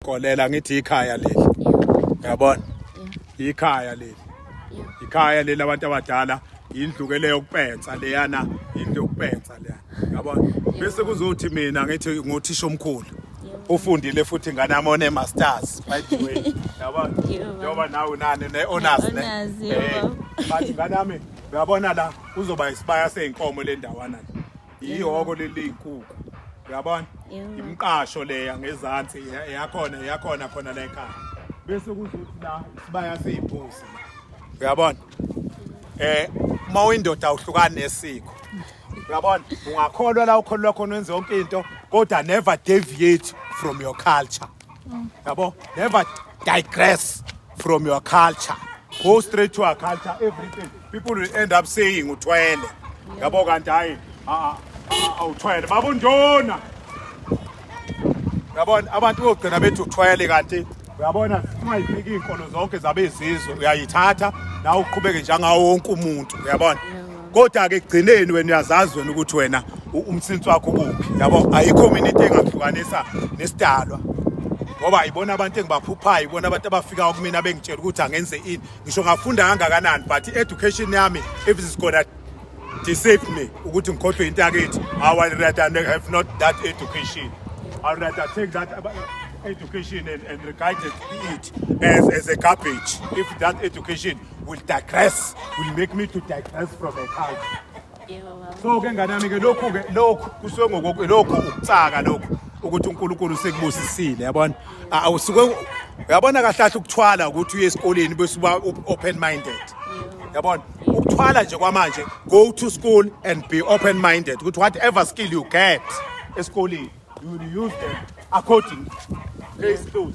ngiyagolela ngithi ikhaya leli. Uyabona? Ikhaya leli. Ikhaya leli abantu abadala indlu ke leyo kupenza leyana indlu yokupenza leya. Uyabona? Bese kuzothi mina ngithi ngothisha omkhulu. Ufundile futhi ngane yami one masters by the way. Uyabona? Njoba nawe nani ne honors ne. Bathi ngane yami uyabona la uzoba isibaya seinkomo le ndawana. Ihoko leli inkukhu. Uyabona? Imqasho leya ngezansi yakhona khona la ekhaya. Bese kuzothi la isibaya seyimbuzi. Uyabona? Mawindoda awuhlukani nesiko. Uyabona? Ungakholwa la ukholwa khona wenze yonke into kodwa never deviate from your culture. Yabo? Never digress from your culture. Go straight to our culture, everything. People will end up saying uthwele. Yabo kanti hayi awuthwele. Babondona. Uyabona abantu bogcina bethi uthwele kanti uyabona ungayifiki inkolo zonke zabezizwe uyayithatha la uqhubeke njengawo wonke umuntu uyabona kodwa ke egcineni wena uyazazi wena ukuthi wena umsinsi wakho kuphi yabo ayikho mina into engahlukanisa nesidalwa ngoba ayibona abantu engibaphuphayo ibona abantu abafika kumina bengitshela ukuthi angenze ini ngisho ngafunda kangakanani but education yami if it's gonna deceive me ukuthi ngikhohlwe into yakithi I would rather have not that education. I'd rather take that education and regard it as a garbage. If that education will digress, will make me to digress from a culture. So ke ngane yami ke lokhu kusuke ngokho lokhu ukutsaka lokhu ukuthi uNkulunkulu sekubusisile yabona awusuke uyabona kahle ukuthwala ukuthi uye esikoleni bese uba open minded yabona ukuthwala nje kwamanje go to school and be open minded ukuthi whatever skill you get esikoleni you will use them accordingly. Praise those.